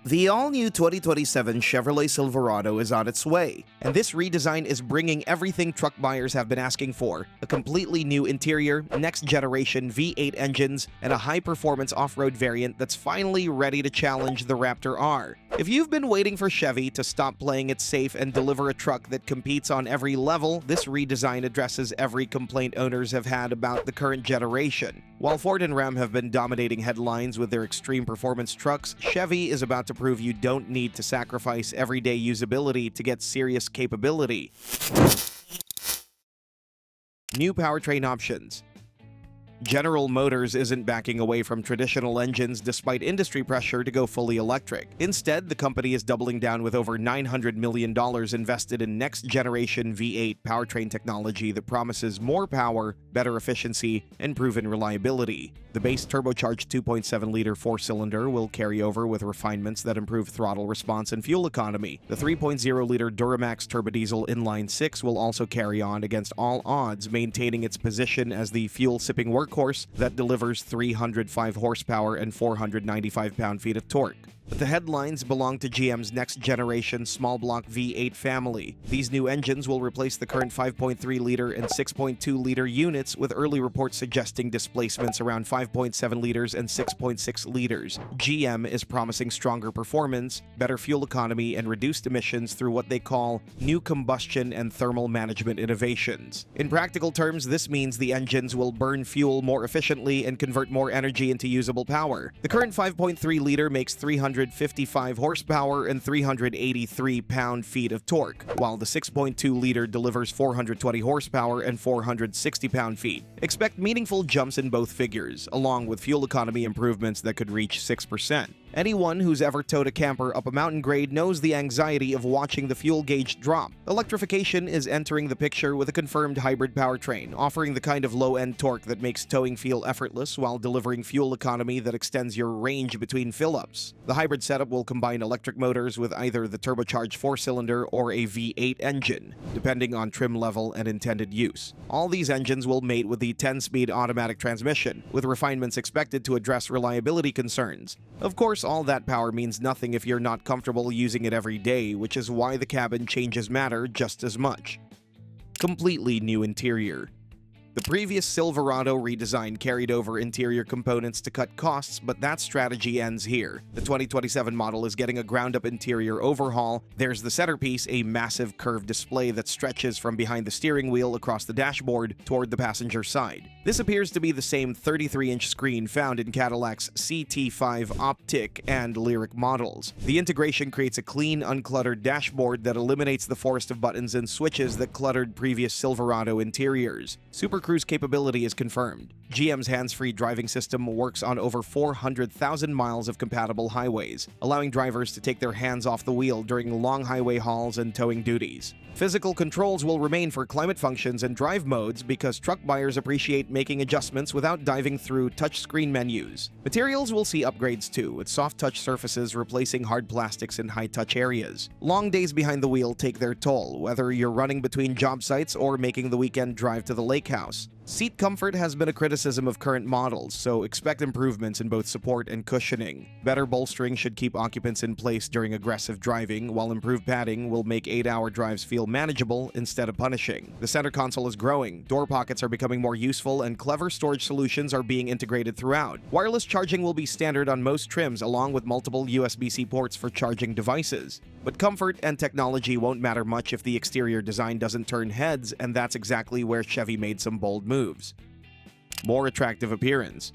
The all-new 2027 Chevrolet Silverado is on its way, and this redesign is bringing everything truck buyers have been asking for: a completely new interior, next-generation V8 engines, and a high-performance off-road variant that's finally ready to challenge the Raptor R. If you've been waiting for Chevy to stop playing it safe and deliver a truck that competes on every level, this redesign addresses every complaint owners have had about the current generation. While Ford and Ram have been dominating headlines with their extreme performance trucks, Chevy is about to prove you don't need to sacrifice everyday usability to get serious capability. New powertrain options. General Motors isn't backing away from traditional engines despite industry pressure to go fully electric. Instead, the company is doubling down with over $900 million invested in next-generation V8 powertrain technology that promises more power, better efficiency, and proven reliability. The base turbocharged 2.7-liter four-cylinder will carry over with refinements that improve throttle response and fuel economy. The 3.0-liter Duramax turbodiesel inline-six will also carry on against all odds, maintaining its position as the fuel-sipping workhorse that delivers 305 horsepower and 495 pound-feet of torque. But the headlines belong to GM's next-generation small-block V8 family. These new engines will replace the current 5.3-liter and 6.2-liter units, with early reports suggesting displacements around 5.7 liters and 6.6 liters. GM is promising stronger performance, better fuel economy, and reduced emissions through what they call new combustion and thermal management innovations. In practical terms, this means the engines will burn fuel more efficiently and convert more energy into usable power. The current 5.3-liter makes 355 horsepower and 383 pound-feet of torque, while the 6.2-liter delivers 420 horsepower and 460 pound-feet. Expect meaningful jumps in both figures, along with fuel economy improvements that could reach 6%. Anyone who's ever towed a camper up a mountain grade knows the anxiety of watching the fuel gauge drop. Electrification is entering the picture with a confirmed hybrid powertrain, offering the kind of low-end torque that makes towing feel effortless while delivering fuel economy that extends your range between fill-ups. The hybrid setup will combine electric motors with either the turbocharged four-cylinder or a V8 engine, depending on trim level and intended use. All these engines will mate with the 10-speed automatic transmission, with refinements expected to address reliability concerns. Of course, all that power means nothing if you're not comfortable using it every day, which is why the cabin changes matter just as much. Completely new interior. The previous Silverado redesign carried over interior components to cut costs, but that strategy ends here. The 2027 model is getting a ground-up interior overhaul. There's the centerpiece, a massive curved display that stretches from behind the steering wheel across the dashboard toward the passenger side. This appears to be the same 33-inch screen found in Cadillac's CT5 Optiq and Lyriq models. The integration creates a clean, uncluttered dashboard that eliminates the forest of buttons and switches that cluttered previous Silverado interiors. Super Cruise capability is confirmed. GM's hands-free driving system works on over 400,000 miles of compatible highways, allowing drivers to take their hands off the wheel during long highway hauls and towing duties. Physical controls will remain for climate functions and drive modes because truck buyers appreciate making adjustments without diving through touchscreen menus. Materials will see upgrades too, with soft touch surfaces replacing hard plastics in high-touch areas. Long days behind the wheel take their toll, whether you're running between job sites or making the weekend drive to the lake house. Seat comfort has been a criticism of current models, so expect improvements in both support and cushioning. Better bolstering should keep occupants in place during aggressive driving, while improved padding will make 8-hour drives feel manageable instead of punishing. The center console is growing, door pockets are becoming more useful, and clever storage solutions are being integrated throughout. Wireless charging will be standard on most trims, along with multiple USB-C ports for charging devices. But comfort and technology won't matter much if the exterior design doesn't turn heads, and that's exactly where Chevy made some bold moves. More attractive appearance.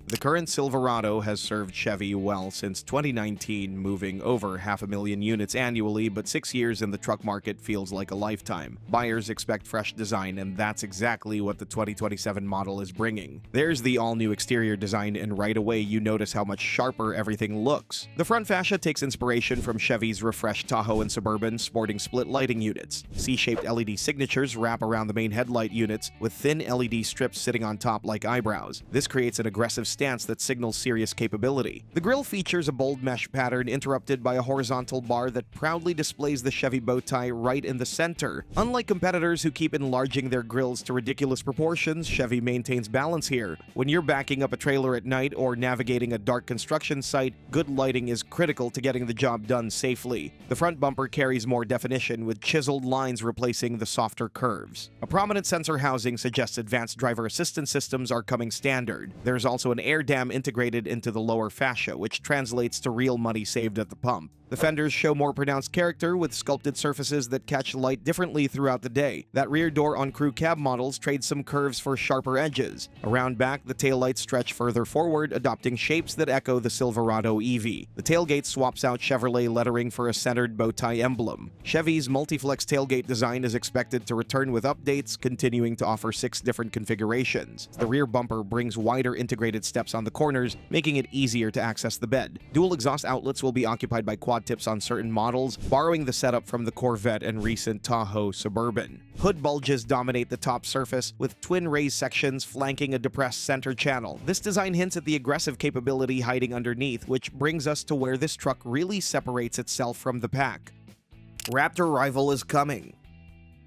The current Silverado has served Chevy well since 2019, moving over 500,000 units annually, but 6 years in the truck market feels like a lifetime. Buyers expect fresh design, and that's exactly what the 2027 model is bringing. There's the all-new exterior design, and right away you notice how much sharper everything looks. The front fascia takes inspiration from Chevy's refreshed Tahoe and Suburban, sporting split lighting units. C-shaped LED signatures wrap around the main headlight units, with thin LED strips sitting on top like eyebrows. This creates an aggressive stance that signals serious capability. The grille features a bold mesh pattern interrupted by a horizontal bar that proudly displays the Chevy bow tie right in the center. Unlike competitors who keep enlarging their grilles to ridiculous proportions, Chevy maintains balance here. When you're backing up a trailer at night or navigating a dark construction site, good lighting is critical to getting the job done safely. The front bumper carries more definition, with chiseled lines replacing the softer curves. A prominent sensor housing suggests advanced driver assistance systems are coming standard. There's also an air dam integrated into the lower fascia, which translates to real money saved at the pump. The fenders show more pronounced character, with sculpted surfaces that catch light differently throughout the day. That rear door on crew cab models trades some curves for sharper edges. Around back, the taillights stretch further forward, adopting shapes that echo the Silverado EV. The tailgate swaps out Chevrolet lettering for a centered bow tie emblem. Chevy's multi-flex tailgate design is expected to return with updates, continuing to offer 6 different configurations. The rear bumper brings wider integrated steps on the corners, making it easier to access the bed. Dual exhaust outlets will be occupied by quad tips on certain models, borrowing the setup from the Corvette and recent Tahoe Suburban. Hood bulges dominate the top surface, with twin raised sections flanking a depressed center channel. This design hints at the aggressive capability hiding underneath, which brings us to where this truck really separates itself from the pack. Raptor rival is coming.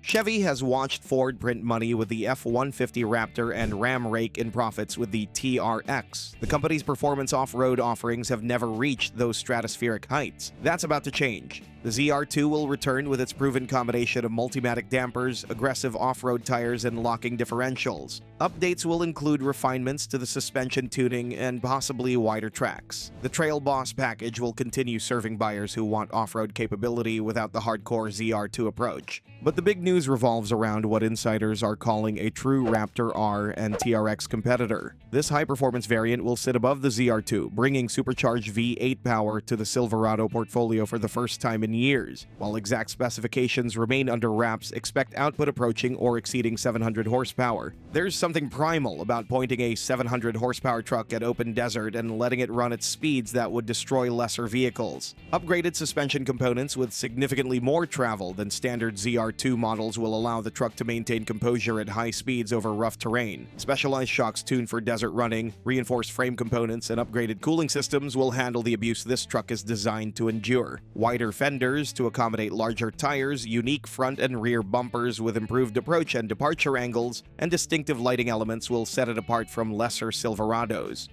Chevy has watched Ford print money with the F-150 Raptor and Ram rake in profits with the TRX. The company's performance off-road offerings have never reached those stratospheric heights. That's about to change. The ZR2 will return with its proven combination of Multimatic dampers, aggressive off-road tires, and locking differentials. Updates will include refinements to the suspension tuning and possibly wider tracks. The Trail Boss package will continue serving buyers who want off-road capability without the hardcore ZR2 approach. But the big news revolves around what insiders are calling a true Raptor R and TRX competitor. This high-performance variant will sit above the ZR2, bringing supercharged V8 power to the Silverado portfolio for the first time in years. While exact specifications remain under wraps, expect output approaching or exceeding 700 horsepower. There's something primal about pointing a 700 horsepower truck at open desert and letting it run at speeds that would destroy lesser vehicles. Upgraded suspension components with significantly more travel than standard ZR2 models will allow the truck to maintain composure at high speeds over rough terrain. Specialized shocks tuned for desert running, reinforced frame components, and upgraded cooling systems will handle the abuse this truck is designed to endure. Wider fenders to accommodate larger tires, unique front and rear bumpers with improved approach and departure angles, and distinctive lighting elements will set it apart from lesser Silverados.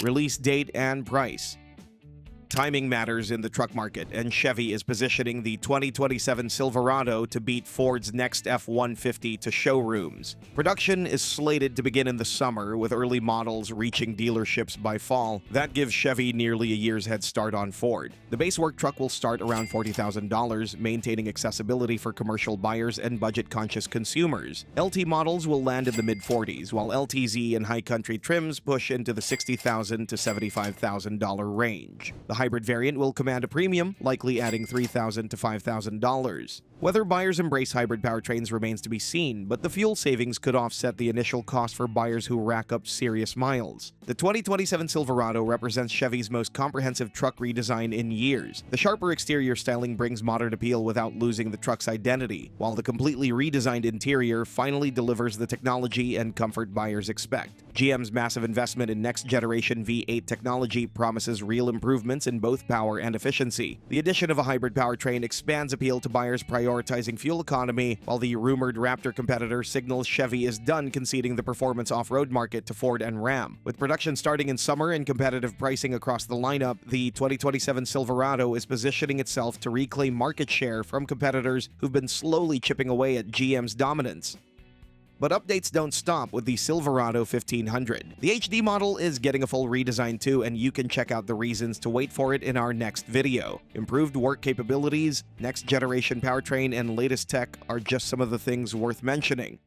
Release date and price. Timing matters in the truck market, and Chevy is positioning the 2027 Silverado to beat Ford's next F-150 to showrooms. Production is slated to begin in the summer, with early models reaching dealerships by fall. That gives Chevy nearly a year's head start on Ford. The base work truck will start around $40,000, maintaining accessibility for commercial buyers and budget-conscious consumers. LT models will land in the mid-40s, while LTZ and high country trims push into the $60,000 to $75,000 range. The hybrid variant will command a premium, likely adding $3,000 to $5,000. Whether buyers embrace hybrid powertrains remains to be seen, but the fuel savings could offset the initial cost for buyers who rack up serious miles. The 2027 Silverado represents Chevy's most comprehensive truck redesign in years. The sharper exterior styling brings modern appeal without losing the truck's identity, while the completely redesigned interior finally delivers the technology and comfort buyers expect. GM's massive investment in next-generation V8 technology promises real improvements in both power and efficiency. The addition of a hybrid powertrain expands appeal to buyers prioritizing fuel economy, while the rumored Raptor competitor signals Chevy is done conceding the performance off-road market to Ford and Ram. With production starting in summer and competitive pricing across the lineup, the 2027 Silverado is positioning itself to reclaim market share from competitors who've been slowly chipping away at GM's dominance. But updates don't stop with the Silverado 1500. The HD model is getting a full redesign too, and you can check out the reasons to wait for it in our next video. Improved work capabilities, next generation powertrain, and latest tech are just some of the things worth mentioning.